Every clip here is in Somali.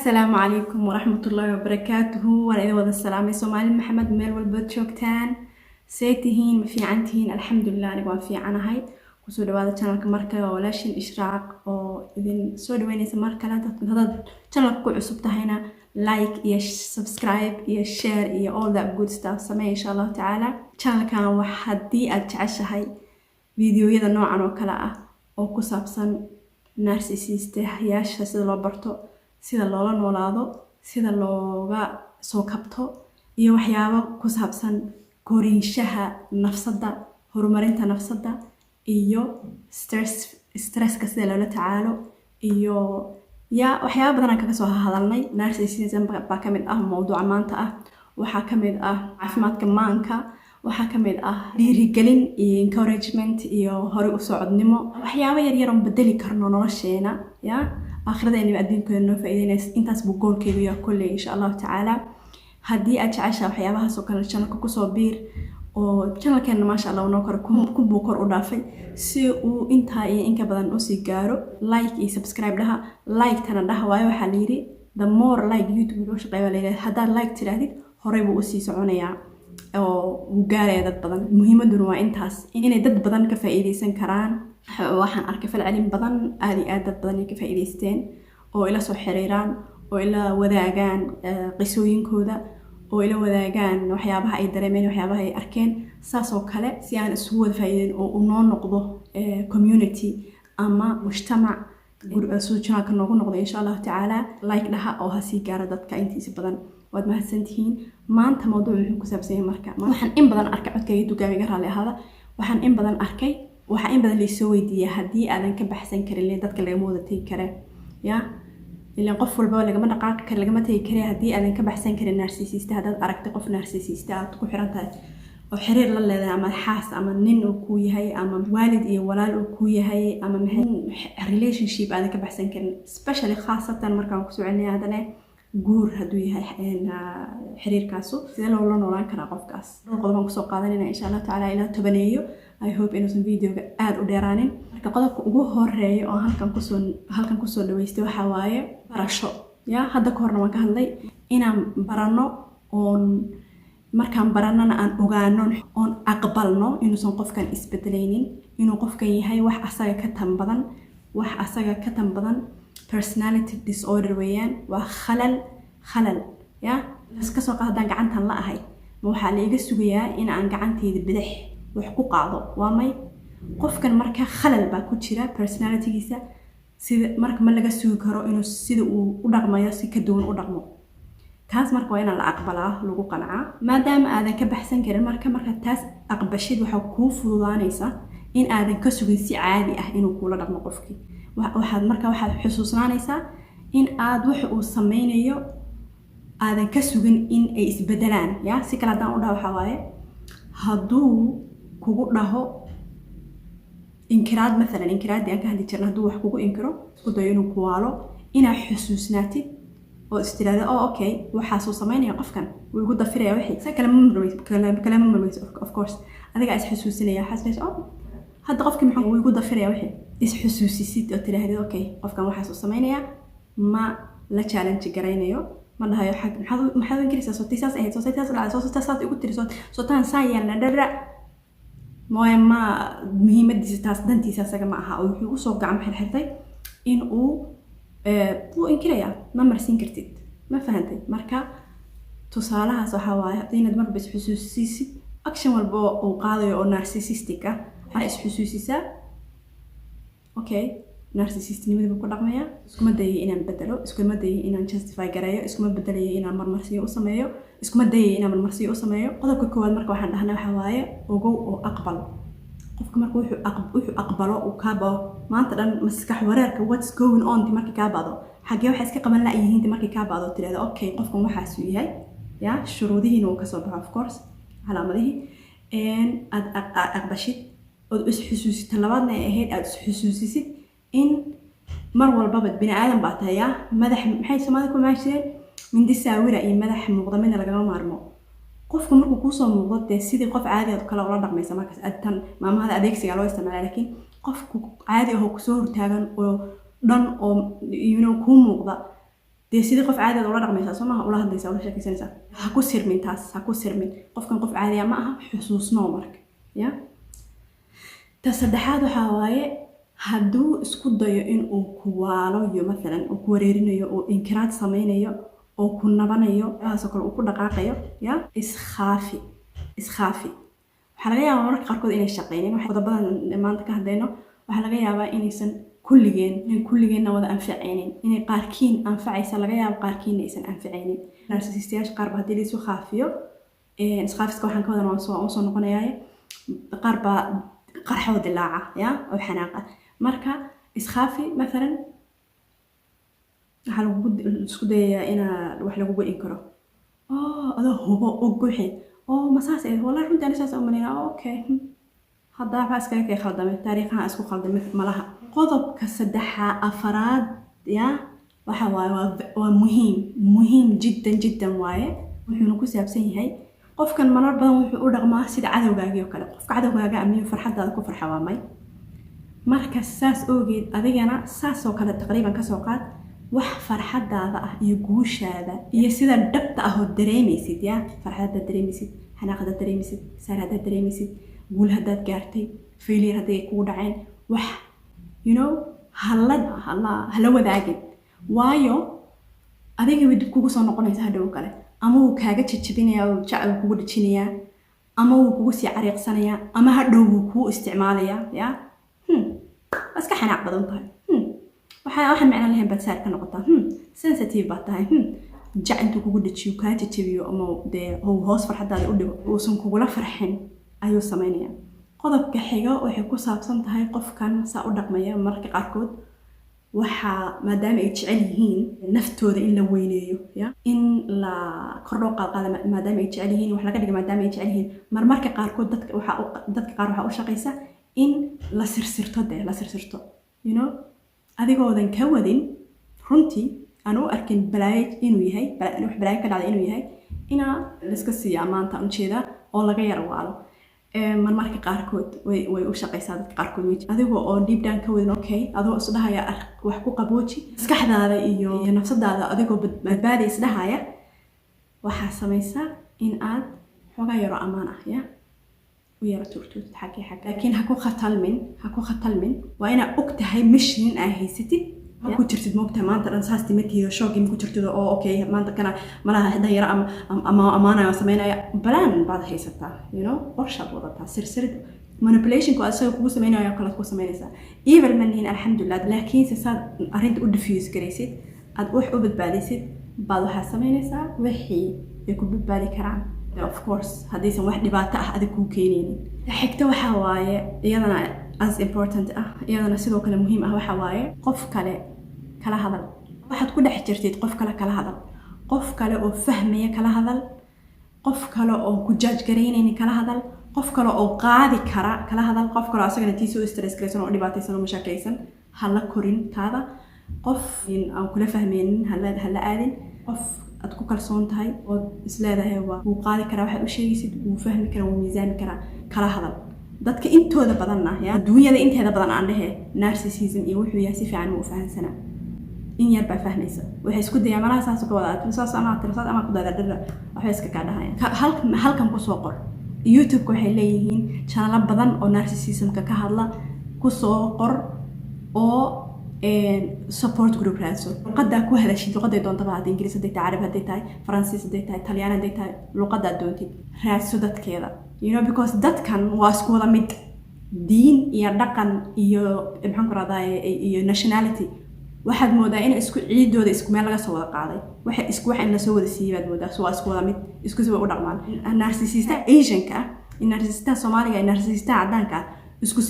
السلام عليكم ورحمة الله وبركاته. وأنا إذا وذا السلام سومالي محمد ميل والبد شوكتان سيتهين ما عنتهين الحمد لله أنا في عنا هاي وسود هذا channel كمركة ولاش الإشراق أو إذن سود وين يسمر كلا هذا channel كل عصبته هنا لايك يش subscribe يش share يا all that good stuff سماه إن شاء الله تعالى. channel كان وحدي أتعشى هاي فيديو يدا نوعا وكلا أو كسبسن narcissist ياش سيد الله برتو sida loola noolaado sida looga soo kabto iyo waxyaabo ku saabsan koriinshaha nafsada horumarinta nafsada iyo stresska sida loola tacaalo iyo waxyaabo badan kaga soo hadalnay. narcissism baa kamid ah mowduuca maanta ah, waxaa kamid ah caafimaadka maanka, waxaa kamid ah dhiirigelin iyo encouragement iyo hore u socodnimo, waxyaabo yar yar oo bedeli karno nolosheena آخرته إني أقدم كأنه فإذا أنت بقول كذا كله إن شاء الله تعالى. هدي أتعشى وحيابها سكان الشانل كوكو بير وشانل كان ما شاء الله ونوكر كم بكر أضافي سو أنت هاي إنك بدن أسيجارو لايك سبسكرايب لها لايك تنا ده وايو حليري the more like يوتيوب وش قيوا ليه هذا لايك تلاقي هرب أسي سعونيا أو وجاري دد بدن مهمة دنوا أنتاس إن دد بدن كفائدة سنكران waxaan arkay falcelin badan aad dad badan ka faa'iideysteen oo ila soo xiriiraan oo ila wadaagaan qisooyinkooda oo ila wadaagaan waxyaabaha ay dareemeen waxyaabaha ay arkeen saas oo kale si aan isu wada faa'iideen oo noo noqdo community ama mujtamac soo jooga noogu noqdo insha Allah taala. like dhaha oo ha sii gaaro dadka intiisa badan waad mahadsantihiin. maanta mowduucu wuxuu ku saabsan yahay marka waxaan in badan arkay codkayga dugaaga raali ahada waxaan in badan arkay waxa in badan liisoo weydiiyay hadii aadan ka baxsan karin lee dadka laga wada tagi kare ilaa qof walba laga dhaqaaqi karo laga tagi kare hadii aadan ka baxsan karin narcissist hadaad aragtay qof narcissist aad ku xiran tahay oo xiriir la leedahay ama xaas ama nin uu ku yahay ama waalid iyo walaal uu ku yahay ama relationship aadan ka baxsan karin especially khaasatan markaan ku soo celinay hadana guur haduu yahay xiriirkaasu sida loo noolaan kara qofkaas qodobaan ku soo qaadanayna insha Allah taala ila tobaneeyo. I hope inuusan videoga aad u dheeraanin. marka qodobka ugu horeeyo oo halkan ku soo dhaweystay waxa waaye barasho. hadda ka horna waan ka hadlay inaan barano oon markaan baranana aan ogaano oon aqbalno inuusan qofkan isbedelaynin inuu qofkan yahay wax asaga ka tan badan personality disorder weeyaan waa khalal iska soo qaadaan gacantan la ahay ma waxa la iga sugayaa in aan gacanteeda bidix wax ku qaado waa may qofkan marka khalal baa ku jira personalitygiisa sida marka ma laga sugi karo inuu sida uu u dhaqmayo si ka duwan u dhaqmo kaas marka waa in la aqbalaa lagu qancaa maadaama aadan ka baxsan karin marka taas aqbashid waxa ku fududaanaysa in aadan ka sugin si caadi ah inuu kula dhaqmo qofkii waxaad xusuusnaanaysaa in aad wax uu sameynayo aadan ka sugin in ay isbedelaan si kala daan u dhaw waxa waaye haduu kugu dhaho inkiraad مثلا inkiraad aan ka hadli jirnaa haduu wax kugu inkiro isku dayo inuu ku waalo ina xusuusnaatid oo istiraada okay waxa soo sameynaya qofkan wuu igu dafiraya wixii sa kala mamnuuc of course adiga is xusuusinaya xaslees hadda qofkii maxaa wuu igu dafiraya wixii is xusuusisid oo tiraahdo okay qofkan waxa soo sameynaya ma la challenge garaynayo ma dhahayo xaq maxaad inkiraysaa soo tisaas ahayd soo tisaas igu tiriso soo taan saayaan la dhara ما مهمة ديستاس دنتيسا سجى معها أو يوصل قام حرحتي إن بو إنكريا ما مرسين كرتيد ما فهمتي مركا تصالها صحواي دينا دمر بس حسوسيسي أكشن والبو أو قاضي أو نارسيسيستيكا هاي حسوسيسا أوكي نارسيسيست نمد بكل رقمية اسكو ما داي إنا نبدلو اسكو ما داي إنا نجستيفاي قرايو اسكو ما بدلي إنا مرمرسيو وسميو اسكو ما داي إنا مرمرسيو وسميو قدرك كواد مركا waxaan dhahnaa waxa waaye ogow oo aqbal qofka marka wuxuu aqbalo oo ka baa maanta dhan maskax wareerka what's going on marka ka baado xagee waxa iska qaban la yihiin marka ka baado tiraado okay qofkan waxa suu yahay shuruudihiina uu ka soo baxo of course calaamadihi aad aqbashid oo is xusuusid labaadna ay ahayd aad is xusuusisid in mar walba bini aadan baa tahay madax maxay Soomaalidu ku maasheen mindi saawira iyo madax muuqdamada laga maarmo qofku markuu ku soo muuqdo sidii qof caadi ah kala wada dhaqmaysa markaas aadtan maamada adeegsiga loo isticmaalay laakiin qofku caadi ah oo ku soo hortaagan oo dhan oo ku muuqda dee sidii qof caadi ah ula dhaqmaysaa soo maaha ula hadlaysaa ula sheekaysanaysaa ha ku sirmin taas ha ku sirmin qofkan qof caadi ah ma aha xusuusnoo marka ya ta saddexaad waxaa waaye hadduu isku dayo in uu ku waalo iyo maalan uu ku wareerinayo oo inkiraad samaynayo oo ku nabanayo waxaasoo kale uu ku dhaqaaqayo ya iskhaafi waxaa laga yaabaa mararka qaarkood inay shaqaynin wax qodobadan maanta ka hadlayno waxaa laga yaabaa inaysan kulligeenna wada anfacaynin inay qaarkiin anfacaysa laga yaabo qaarkiinna aysan anfacaynin narcissistyaasha qaar ba haddii la isu khaafiyo iskhaafiska waxaan ka wadan waan soo noqonayaa qaar baa qarxoo dilaaca ya oo xanaaqa marka iskhaafi maalan waxaa lagu isku dayayaa inaa wax lagugu inkaro adoo hubo og buuxi masaas wallahi runtii ani saas umanayna okay hadda waxaa iskaga kay khaldamay taariikhaha isku khaldamay malaha qodobka afaraad ya waxa waaye waa muhiim jiddan waaye wuxuuna ku saabsan yahay qofkan marar badan wuxuu u dhaqmaa sida cadowgaagii oo kale qofka cadowgaaga amiyo farxadaada ku farxa waa may marka saas ogeed adigana saasoo kale taqriiban kasoo qaad wax farxadaada ah iyo guushaada iyo sida dhabta ah oo dareemaysid ya farxadda dareemaysid xanaaqada dareemaysid saarada dareemaysid guul haddaad gaartay failure hadday kugu dhaceen wax hala wadaagin waayo adiga way dib kugu soo noqonaysa hadhow kale ama wuu kaaga jajabinayaa oo jacayl kugu dhijinayaa ama wuu kugu sii cariiqsanayaa ama hadhow wuu kuu isticmaalayaa ya iska xanaaq badan tahay waxaan macna lahayn baad saar ka noqotaa sensitive baad tahay jac intuu kugu dhajiyo kaa jajabiyo ama dee hoos farxadaada u dhigo uusan kugula farxin ayuu samaynayaa qodobka xiga waxay ku saabsan tahay qofkan saa u dhaqmaya mararka qaarkood waxaa maadaama ay jecel yihiin naftooda in la weyneeyo ya in la kordhoo qaadqaada maadaama ay jecel yihiin wax laga dhiga maadaama ay jecel yihiin marmarka qaarkood dadka qaar waxaa u shaqaysa in la sirsirto adigoodan ka wadin runtii aan u arkin balaayo inuu yahay wax balaayo ka dhacda inuu yahay inaa laiska siiyo ammaanta ujeeda oo laga yara waalo marmarka qaarkood way u shaqaysaa dadka qaarkood adigoo oo deep down ka wadin okay adoo isdhahaya wax ku qabooji maskaxdaada iyo nafsadaada adigoo badbaadi isdhahaya waxaa samaysaa in aad xoogaa yaro ammaan ah ya u yara turtuud xagee laakiin ha ku khatalmin waa inaa og tahay mission aa haysatid ku jirtid moogtahay maanta dhan saas timatiida shoogin ku jirtid oo okay maanta kana malaha hadan yara ama amaanaya samaynaya balaan baad haysataa qorshaad wadataa sirsirid manipulationku asaga kugu samaynayo kale ku samaynaysaa evil manihin alxamdulillah laakiinse saad arrinta u diffuse garaysid aad wax u badbaadisid baad waxaa samaynaysaa wixii ay ku badbaadi karaan of course haddaysan wax dhibaato ah adig kuu keenaynin xigta waxaa waaye iyadana as important ah iyadana sidoo kale muhiim ah waxaa waaye qof kale kala hadal waxaad ku dhex jirtid qof kale kala hadal qof kale oo fahmaya kala hadal qof kale oo ku judge garaynaynin kala hadal qof kale oo qaadi kara kala hadal qof kale asagana tiisoo stress garaysan oo dhibaataysan oo mashaakaysan hala korin taada qof aan kula fahmaynin hala aadin qof aad ku kalsoon tahay oo isleedahay wuu qaadi karaa waxaad u sheegaysid wuu fahmi karaa wuu miisaami karaa kala hadal dadka intooda badanna ya adduunyada inteeda badan aan dhehe narcissism iyo wuxuu yahay si fiican ma u fahansanaa in yar baa fahmaysa waxay isku dayaan malaha saas ka wada saas ama ku daadadhada waxay iska kaa dhahayaan halkan kusoo qor youtube-ka waxay leeyihiin channel badan oo narcissism-ka ka hadla kusoo qor oo support group raadso luqadaa ku hadashid luqaday doontaba hadda ingiriis hadday tahay carabi hadday tahay faransiis hadday tahay talyaani hadday tahay luqadaa doontid raadso dadkeeda because dadkan waa isku wada mid diin iyo dhaqan iyo maxaan ku radaa iyo nationality waxaad moodaa in isku ciidooda isku meel laga soo wada qaaday wax in la soo wada siiyay baad moodaa waa isku wada mid isku soo u dhaqmaan narcissista asianka narcissista Soomaaliga iyo narcissista cadaanka isku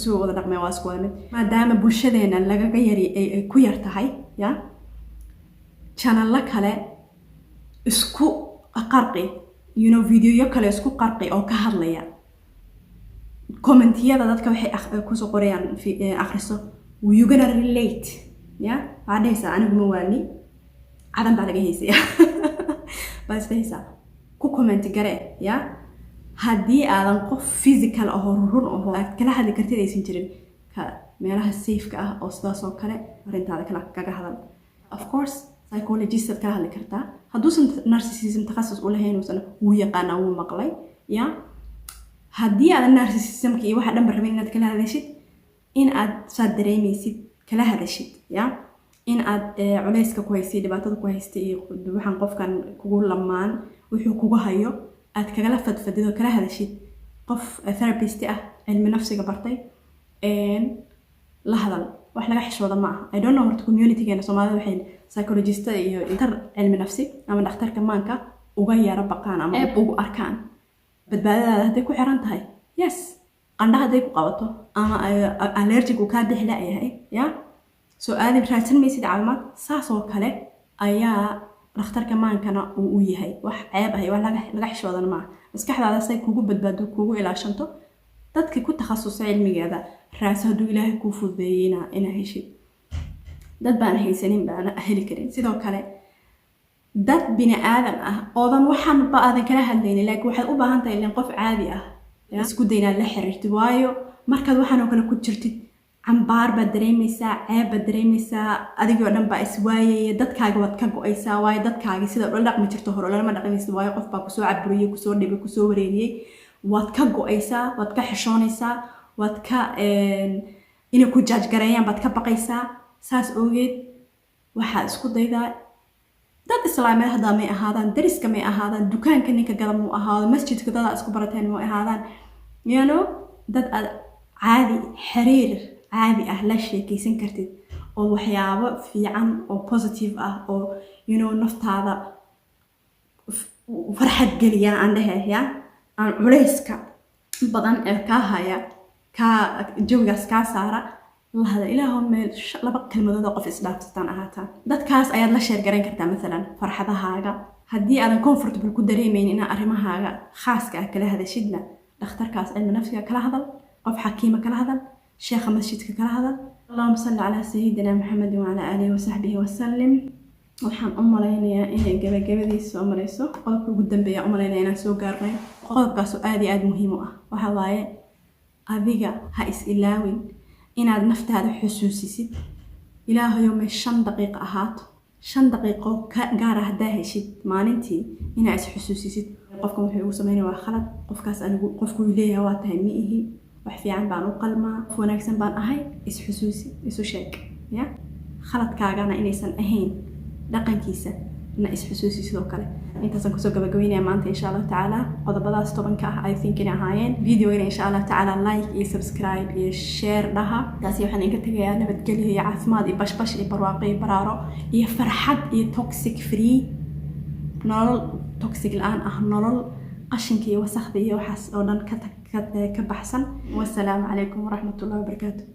soo wada dhaqmay waa isku wada mid maadaama bulshadeena laga yari ay ku yar tahay ya channel kale isku qarqi video kale isku qarqi oo ka hadlaya commentiyada dadka waxay ku soo qorayaan akhriso you gonna relate ya hadaysa anigu ma waani cadan baa laga heysaya bas heysay ku comment gare ya haddii aadan qof physical ah oo run ah oo kala hadli kartid aysan jirin ka meelaha safe ka ah oo sidaas oo kale arintaada kala kaga hadal of course psychologist ka hadli kartaa hadduusan narcissism takhasus u lahayn uusan uu yaqaan uu maqlay ya haddii aad narcissismka iyo waxa dhan rabin inaad kala hadashid in aad saad dareemaysid kala hadashid ya in aad culayska ku haystay dhibaatada ku haystay iyo waxaan qofkan kugu lamaan wuxuu kugu hayo aad kagala fadfadido kala hadashid qof therapist ah cilmi nafsiga bartay la hadal wax laga xishooda ma aha I don't know horta community-geena Soomaalida waxay psychologist iyo dhaktar cilmi nafsi ama dhakhtarka maanka uga yara baqaan ama ugu arkaan badbaadadaada hadday ku xiran tahay yes qandha hadday ku qabato ama allergic uu ka dixla yahay ya soo aad raadsan maysid caafimaad saas oo kale ayaa dhakhtarka maankana uu yahay wax ceeb ah wax laga xishoodan ma maskaxdaada say kugu badbaado kugu ilaashanto dadka ku takhasusay cilmigeeda raas haduu Ilaahay ku fududeeyina ina heshid dad baan haysanin baan heli karin sidoo kale dad bini aadan ah oodan waxaan ba aadan kala hadlaynin laakiin waxaad u baahan tahay in qof caadi ah isku dayna la xiriirtid waayo markaad waxaan oo kale ku jirtid cambaar baad dareemaysaa ceeb baad dareemaysaa adigoo dhan baa iswaayay dadkaaga wad ka go'aysaa waayo dadkaaga sida ula dhaqmi jirto hore lama dhaqmaysid waayo qof baa ku soo caburiyay ku soo dhibay ku soo wareeriyay wad ka go'aysaa wad ka xishoonaysaa wad ka inay ku judge gareeyaan baad ka baqaysaa saas ogeed waxa isku daydaa dad islaameed hadda may ahaadaan dariska may ahaadaan dukaanka ninka gada mu ahaado masjidka dad isku barateen mu ahaadaan you know dad caadi xiriir caadi ah la sheekaysan kartid oo waxyaabo fiican oo positive ah oo you know naftaada farxad geliya aan dhahayaa aan culayska badan ee ka haya ka jawgaas ka saara la hada ilaahu meel laba kalmadood qof isdhaafsan ahaataan dadkaas ayaad la sheer garan kartaa midalan farxadahaaga haddii aadan comfortable ku dareemaynin in arrimahaaga khaaska ah kala hadashidna dhakhtarkaas cilmi nafsiga kala hadal qof xakiima kala hadal sheekha masjidka kala hadal Allahumma salli ala sayyidina Muhammad wa ala alihi wa sahbihi wa sallim waxaan u maleynayaa inay gabagabadiisa soo marayso qodobka ugu dambeeya u maleynayaa inaan soo gaarnay qodobkaas oo aad iyo aad muhiim u ah waxa waaye adiga ha is ilaawin inaad naftaada xusuusisid ilaahayo ma 5 daqiiqo ahaato 5 daqiiqo gaar ah hadaa heshid maalintii inaad is xusuusisid qofkan wuxuu ugu sameeyay waa khalad qofkaas anigu qofku leeyahay waa tahay ma ihi wax fiican baan u qalmaa wanaagsan baan ahay is xusuusi isu sheeg ya khaladkaagana inaysan ahayn dhaqankiisa na is xusuusi sidoo kale intaas ku soo gabagabeynaa maanta insha Allah taala qodobadaas 10 ka ah I think in ahaayeen video ina insha Allah taala like iyo subscribe iyo share dhaha taasi waxaan inka tagayaa nabadgelyo iyo caafimaad iyo bashbash iyo barwaaqo iyo baraaro iyo farxad iyo toxic free nolol toxic laan ah nolol qashinka iyo wasakhda iyo waxaas oo dhan ka baxsan wassalaamu calaykum waraxmatullaahi wabarakaatuh